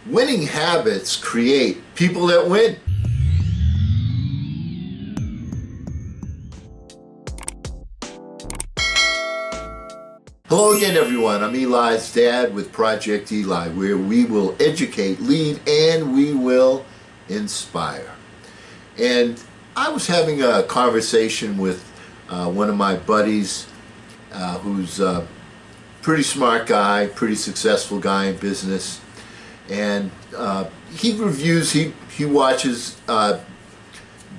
Winning habits create people that win. Hello again, everyone. I'm Eli's dad with Project Eli, where we will educate, lead, and we will inspire. And I was having a conversation with one of my buddies who's a pretty smart guy, pretty successful guy in business. And he reviews, he watches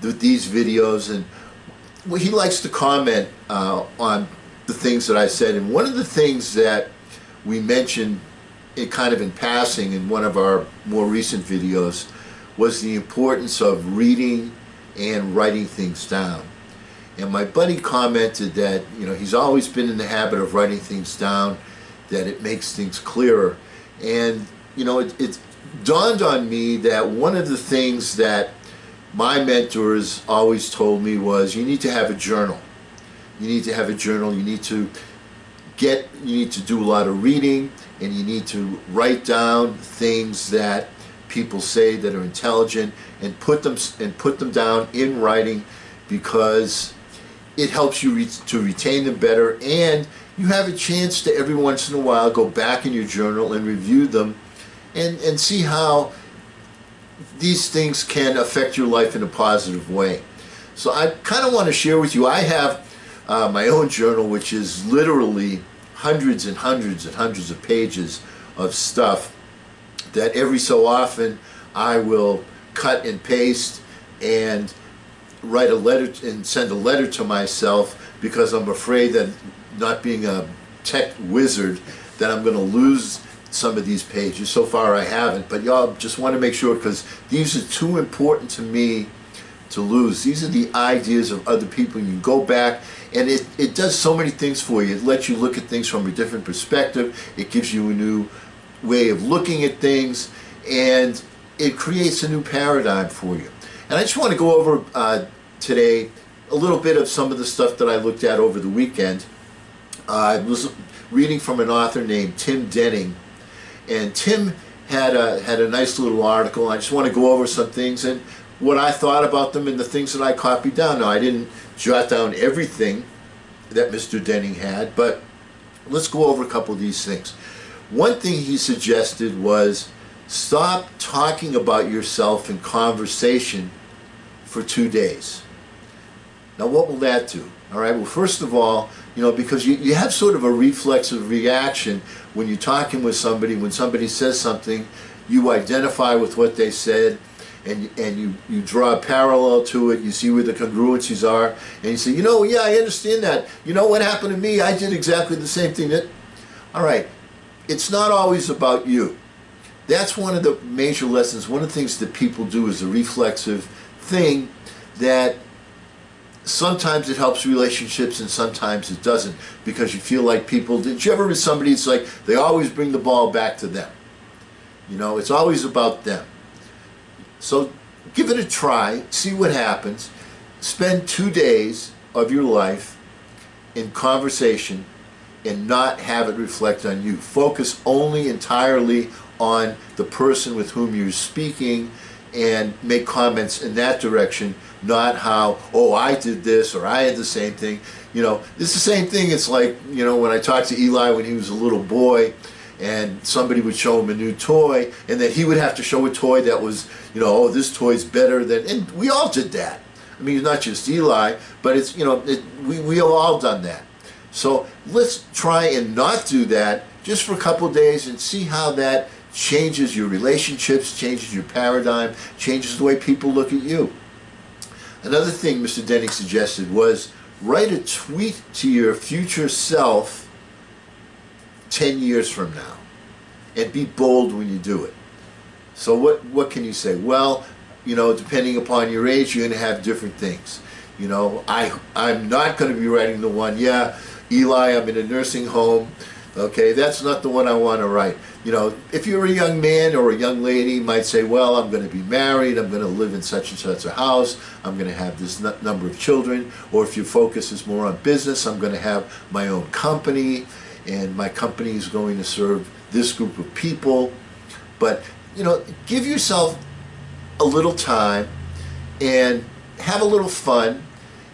these videos, and he likes to comment on the things that I said. And one of the things that we mentioned kind of in passing in one of our more recent videos was the importance of reading and writing things down. And my buddy commented that, you know, he's always been in the habit of writing things down, that it makes things clearer. And, you know, it dawned on me that one of the things that my mentors always told me was you need to have a journal. You need to have a journal. You need to do a lot of reading, and you need to write down things that people say that are intelligent and put them down in writing, because it helps you to retain them better, and you have a chance to every once in a while go back in your journal and review them and see how these things can affect your life in a positive way. So I kind of want to share with you, I have my own journal, which is literally hundreds and hundreds and hundreds of pages of stuff that every so often I will cut and paste and write a letter and send a letter to myself, because I'm afraid that, not being a tech wizard, that I'm going to lose some of these pages. So far I haven't, but y'all just want to make sure, because these are too important to me to lose. These are the ideas of other people. You can go back, and it does so many things for you. It lets you look at things from a different perspective. It gives you a new way of looking at things, and it creates a new paradigm for you. And I just want to go over today a little bit of some of the stuff that I looked at over the weekend. I was reading from an author named Tim Denning, and Tim had a nice little article. I just want to go over some things and what I thought about them and the things that I copied down. Now, I didn't jot down everything that Mr. Denning had, but let's go over a couple of these things. One thing he suggested was stop talking about yourself in conversation for 2 days. Now, what will that do? All right, well, first of all, you know, because you have sort of a reflexive reaction when you're talking with somebody. When somebody says something, you identify with what they said, and you draw a parallel to it. You see where the congruencies are, and you say, you know, yeah, I understand that. You know what happened to me? I did exactly the same thing. All right, it's not always about you. That's one of the major lessons. One of the things that people do is a reflexive thing that sometimes it helps relationships and sometimes it doesn't, because you feel like people, did you ever with somebody, it's like they always bring the ball back to them. You know, it's always about them. So give it a try, see what happens. Spend 2 days of your life in conversation and not have it reflect on you. Focus only entirely on the person with whom you're speaking and make comments in that direction, not how, oh, I did this or I had the same thing. You know, it's the same thing. It's like, you know, when I talked to Eli when he was a little boy, and somebody would show him a new toy, and then he would have to show a toy that was, you know, oh, this toy's better than, and we all did that. I mean, not just Eli, but it's, you know, we have all done that. So let's try and not do that just for a couple of days and see how that changes your relationships, changes your paradigm, changes the way people look at you. Another thing Mr. Denning suggested was write a tweet to your future self 10 years from now, and be bold when you do it. So what can you say? Well, you know, depending upon your age, you're going to have different things. You know, I'm not going to be writing the one, yeah, Eli, I'm in a nursing home. Okay, that's not the one I want to write. You know, if you're a young man or a young lady, you might say, well, I'm going to be married, I'm going to live in such and such a house, I'm going to have this number of children. Or if your focus is more on business, I'm going to have my own company, and my company is going to serve this group of people. But give yourself a little time and have a little fun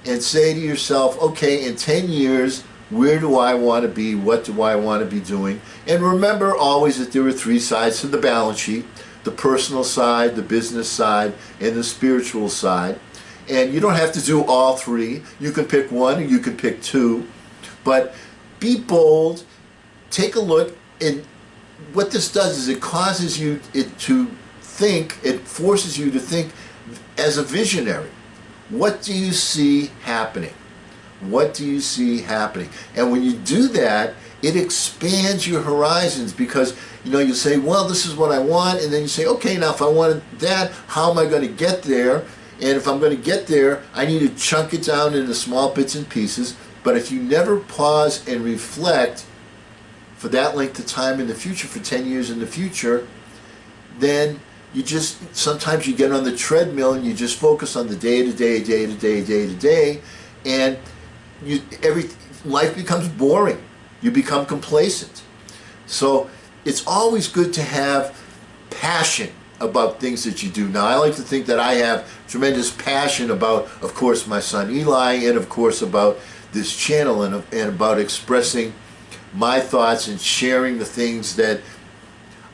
and say to yourself, okay, in 10 years, where do I want to be? What do I want to be doing? And remember always that there are three sides to the balance sheet: the personal side, the business side, and the spiritual side. And you don't have to do all three. You can pick one or you can pick two. But be bold. Take a look. And what this does is it causes you to think, it forces you to think as a visionary. What do you see happening? What do you see happening? And when you do that, it expands your horizons, because you say, well, this is what I want, and then you say, okay, now if I wanted that, how am I going to get there? And if I'm going to get there, I need to chunk it down into small bits and pieces. But if you never pause and reflect for that length of time in the future, for 10 years in the future, then sometimes you get on the treadmill and you just focus on the day to day, day to day, day to day, and life becomes boring. You become complacent. So it's always good to have passion about things that you do. Now, I like to think that I have tremendous passion about, of course, my son Eli, and of course about this channel, and about expressing my thoughts and sharing the things that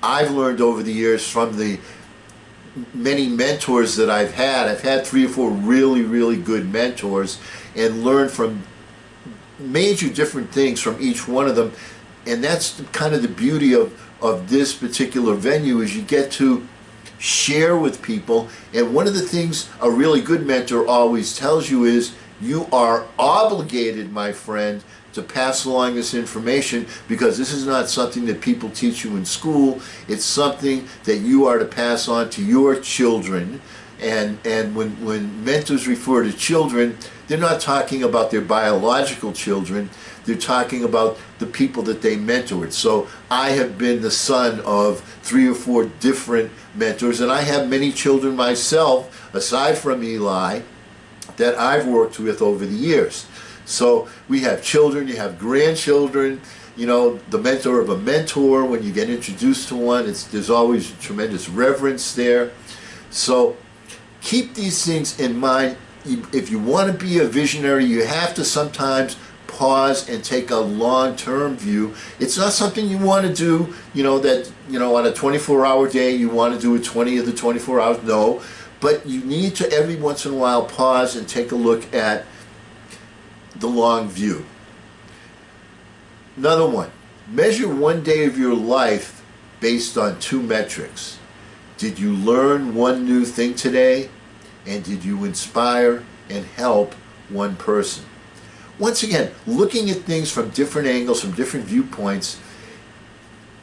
I've learned over the years from the many mentors that I've had. I've had 3 or 4 really, really good mentors, and learned from major different things from each one of them. And that's kind of the beauty of this particular venue, is you get to share with people. And one of the things a really good mentor always tells you is, you are obligated, my friend, to pass along this information, because this is not something that people teach you in school. It's something that you are to pass on to your children. And when mentors refer to children, they're not talking about their biological children. They're talking about the people that they mentored. So I have been the son of 3 or 4 different mentors, and I have many children myself, aside from Eli, that I've worked with over the years. So we have children, you have grandchildren, the mentor of a mentor. When you get introduced to one, there's always tremendous reverence there. So keep these things in mind. If you want to be a visionary, you have to sometimes pause and take a long-term view. It's not something you want to do, on a 24-hour day, you want to do it 20 of the 24 hours. No, but you need to every once in a while pause and take a look at the long view. Another one: measure one day of your life based on 2 metrics. Did you learn one new thing today? And did you inspire and help one person? Once again, looking at things from different angles, from different viewpoints,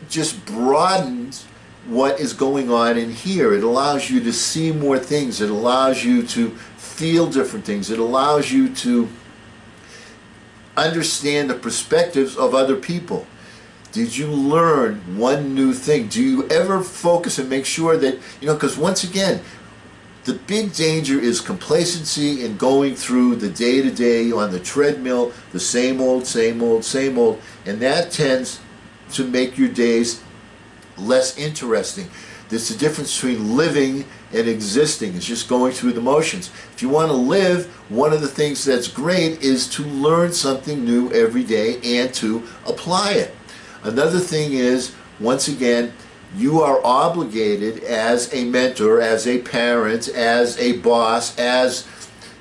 just broadens what is going on in here. It allows you to see more things. It allows you to feel different things. It allows you to understand the perspectives of other people. Did you learn one new thing? Do you ever focus and make sure that, because once again, the big danger is complacency and going through the day-to-day on the treadmill, the same old, same old, same old, and that tends to make your days less interesting. There's a difference between living and existing. It's just going through the motions. If you want to live, one of the things that's great is to learn something new every day and to apply it. Another thing is, once again, you are obligated as a mentor, as a parent, as a boss, as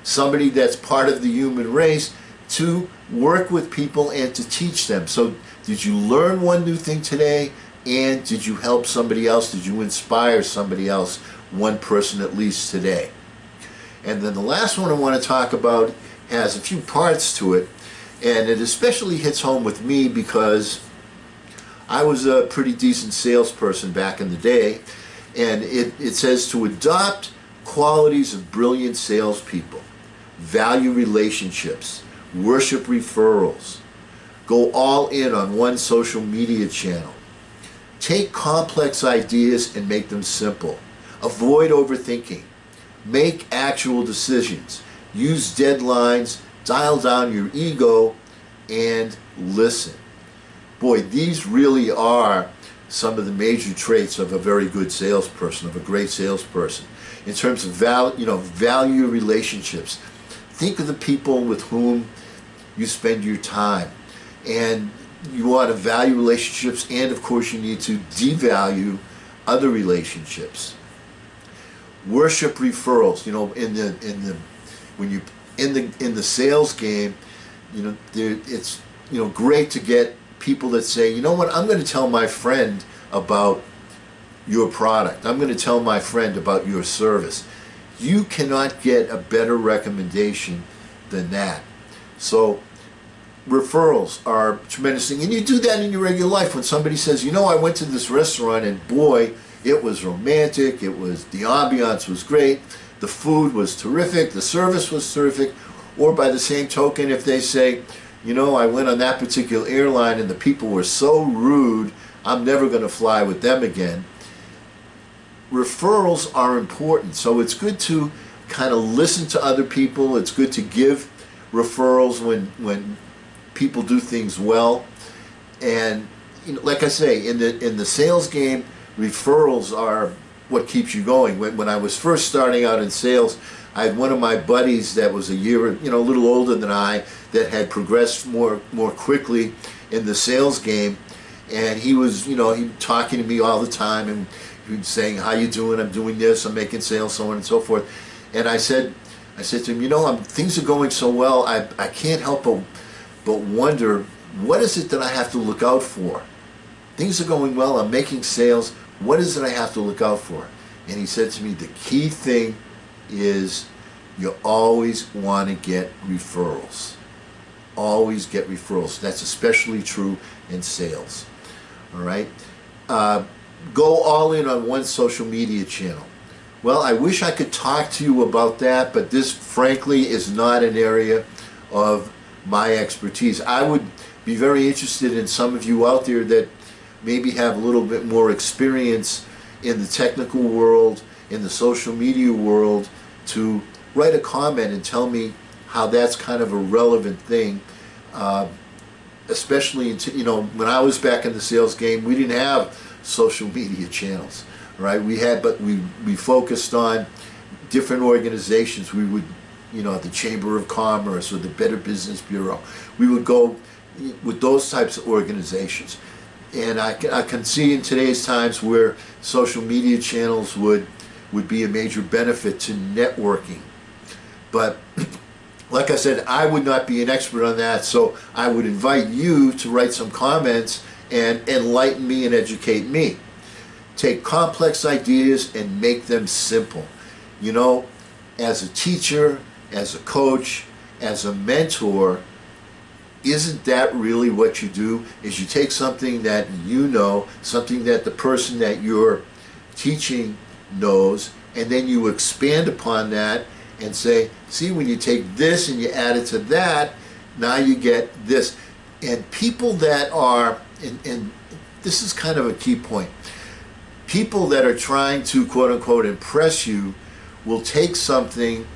somebody that's part of the human race, to work with people and to teach them. So did you learn one new thing today? And did you help somebody else? Did you inspire somebody else, one person at least today? And then the last one I want to talk about has a few parts to it, and it especially hits home with me because I was a pretty decent salesperson back in the day, and it says to adopt qualities of brilliant salespeople, value relationships, worship referrals, go all in on one social media channel, take complex ideas and make them simple, avoid overthinking, make actual decisions, use deadlines, dial down your ego, and listen. Boy, these really are some of the major traits of a very good salesperson, of a great salesperson. In terms of value relationships. Think of the people with whom you spend your time. And you want to value relationships, and of course you need to devalue other relationships. Worship referrals. In the sales game, it's great to get people that say, you know what, I'm going to tell my friend about your product. I'm going to tell my friend about your service. You cannot get a better recommendation than that. So referrals are a tremendous thing, and you do that in your regular life. When somebody says, I went to this restaurant and boy, it was romantic, the ambiance was great, the food was terrific, the service was terrific. Or by the same token, if they say, I went on that particular airline and the people were so rude, I'm never going to fly with them again. Referrals are important, so it's good to kind of listen to other people. It's good to give referrals when people do things well. And like I say, in the sales game, referrals are what keeps you going. When I was first starting out in sales, I had one of my buddies that was a little older than I, that had progressed more quickly in the sales game, and he was he talking to me all the time, and he was saying, how you doing? I'm doing this, I'm making sales, so on and so forth. And I said to him, things are going so well, I can't help but wonder, what is it that I have to look out for? Things are going well, I'm making sales, what is it I have to look out for? And he said to me, the key thing is you always want to get referrals. Always get referrals. That's especially true in sales. All right? Go all in on one social media channel. Well, I wish I could talk to you about that, but this frankly is not an area of my expertise. I would be very interested in some of you out there that maybe have a little bit more experience in the technical world, in the social media world, to write a comment and tell me how that's kind of a relevant thing, especially when I was back in the sales game, we didn't have social media channels, right? But we focused on different organizations. We would, the Chamber of Commerce or the Better Business Bureau, we would go with those types of organizations. And I can see in today's times where social media channels would be a major benefit to networking. But like I said, I would not be an expert on that, so I would invite you to write some comments and enlighten me and educate me. Take complex ideas and make them simple. As a teacher, as a coach, as a mentor, isn't that really what you do? Is you take something that something that the person that you're teaching knows, and then you expand upon that and say, see, when you take this and you add it to that, now you get this. And people that are, and this is kind of a key point, people that are trying to quote unquote impress you will take something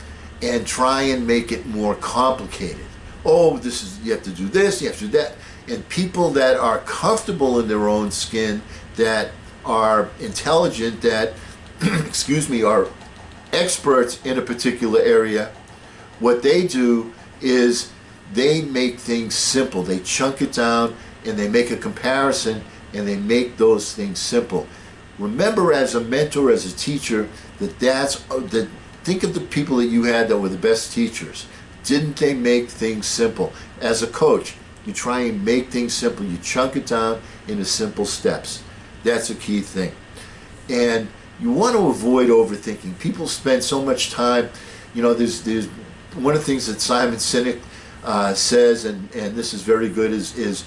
and try and make it more complicated. Oh, you have to do this, you have to do that. And people that are comfortable in their own skin, that are intelligent, that are experts in a particular area, what they do is they make things simple. They chunk it down and they make a comparison and they make those things simple. Remember, as a mentor, as a teacher, that think of the people that you had that were the best teachers. Didn't they make things simple? As a coach, you try and make things simple. You chunk it down into simple steps. That's a key thing. And you want to avoid overthinking. People spend so much time, there's one of the things that Simon Sinek says, and this is very good, is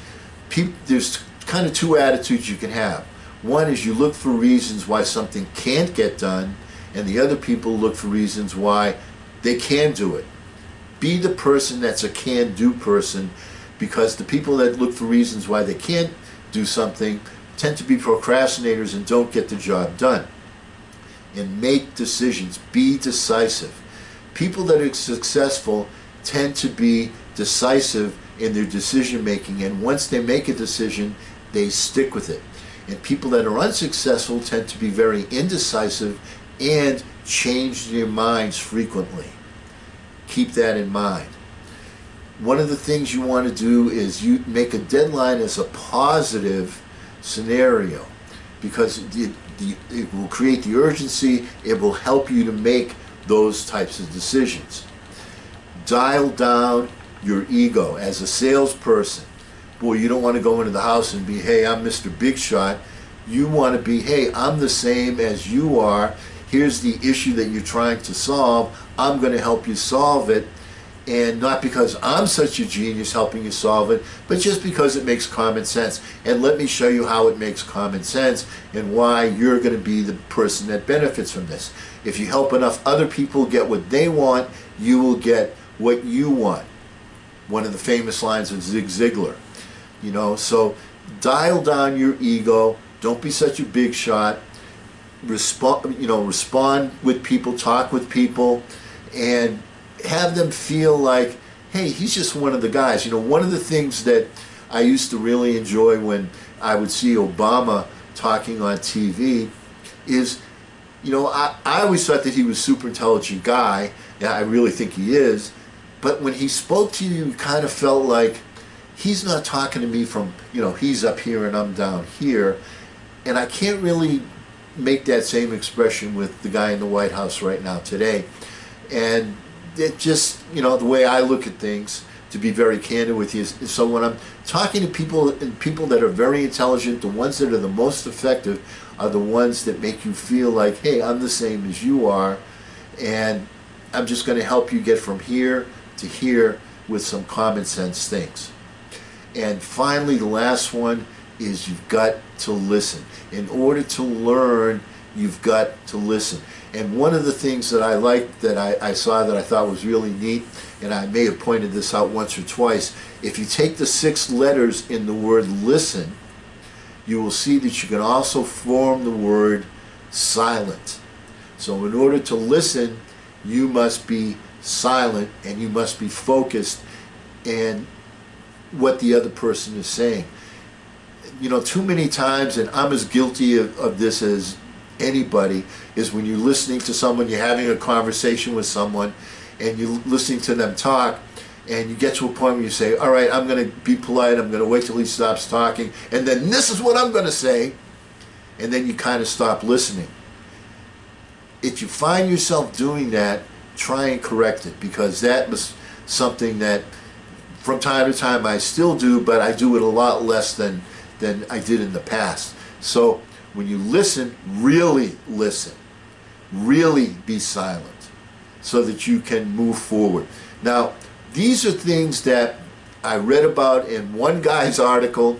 there's kind of two attitudes you can have. One is you look for reasons why something can't get done, and the other people look for reasons why they can do it. Be the person that's a can-do person, because the people that look for reasons why they can't do something tend to be procrastinators and don't get the job done. And make decisions. Be decisive. People that are successful tend to be decisive in their decision making, and once they make a decision, they stick with it. And people that are unsuccessful tend to be very indecisive and change their minds frequently. Keep that in mind. One of the things you want to do is you make a deadline as a positive scenario, because it will create the urgency. It will help you to make those types of decisions. Dial down your ego. As a salesperson, boy, you don't want to go into the house and be, hey, I'm Mr. Big Shot. You want to be, hey, I'm the same as you are. Here's the issue that you're trying to solve. I'm going to help you solve it. And not because I'm such a genius helping you solve it, but just because it makes common sense. And let me show you how it makes common sense and why you're going to be the person that benefits from this. If you help enough other people get what they want, you will get what you want. One of the famous lines of Zig Ziglar. You know, so dial down your ego. Don't be such a big shot. Respond with people, talk with people, and have them feel like, hey, he's just one of the guys. You know, one of the things that I used to really enjoy when I would see Obama talking on TV is, you know, I always thought that he was a super intelligent guy. Yeah, I really think he is. But when he spoke to you, you kind of felt like he's not talking to me from, you know, he's up here and I'm down here. And I can't really make that same expression with the guy in the White House right now today. And it just, you know, the way I look at things, to be very candid with you, is so when I'm talking to people, and people that are very intelligent, the ones that are the most effective are the ones that make you feel like, hey, I'm the same as you are, and I'm just going to help you get from here to here with some common sense things. And finally, the last one is you've got to listen. In order to learn, you've got to listen. And one of the things that I liked, that I saw that I thought was really neat, and I may have pointed this out once or twice, if you take the 6 letters in the word listen, you will see that you can also form the word silent. So in order to listen, you must be silent and you must be focused in what the other person is saying. You know, too many times, and I'm as guilty of this as anybody, is when you're listening to someone, you're having a conversation with someone, and you're listening to them talk, and you get to a point where you say, all right, I'm going to be polite, I'm going to wait till he stops talking, and then this is what I'm going to say, and then you kind of stop listening. If you find yourself doing that, try and correct it, because that was something that from time to time I still do, but I do it a lot less than I did in the past. So when you listen, really be silent so that you can move forward. Now, these are things that I read about in one guy's article,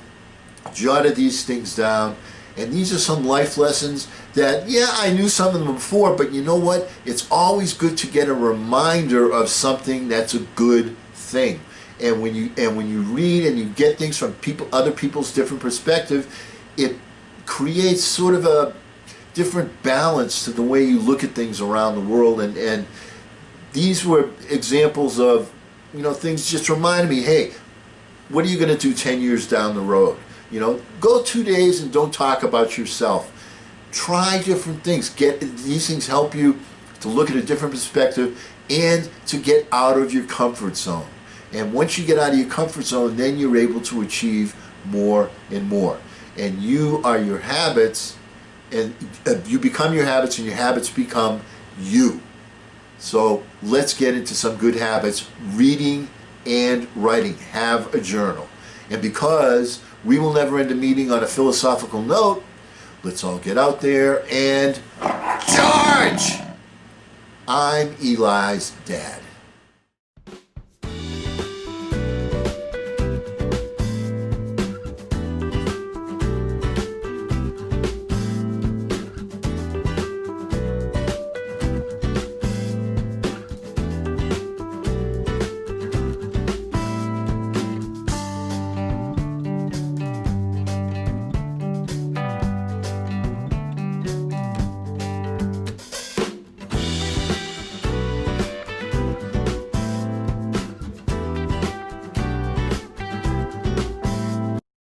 jotted these things down, and these are some life lessons that, yeah, I knew some of them before, but you know what? It's always good to get a reminder of something that's a good thing. And when you read and you get things from other people's different perspective, it creates sort of a different balance to the way you look at things around the world. And these were examples of, you know, things just reminded me, hey, what are you going to do 10 years down the road? You know, go 2 days and don't talk about yourself. Try different things. These things help you to look at a different perspective and to get out of your comfort zone. And once you get out of your comfort zone, then you're able to achieve more and more. And you are your habits, and you become your habits, and your habits become you. So let's get into some good habits. Reading and writing. Have a journal. And because we will never end a meeting on a philosophical note, let's all get out there and charge! I'm Eli's dad.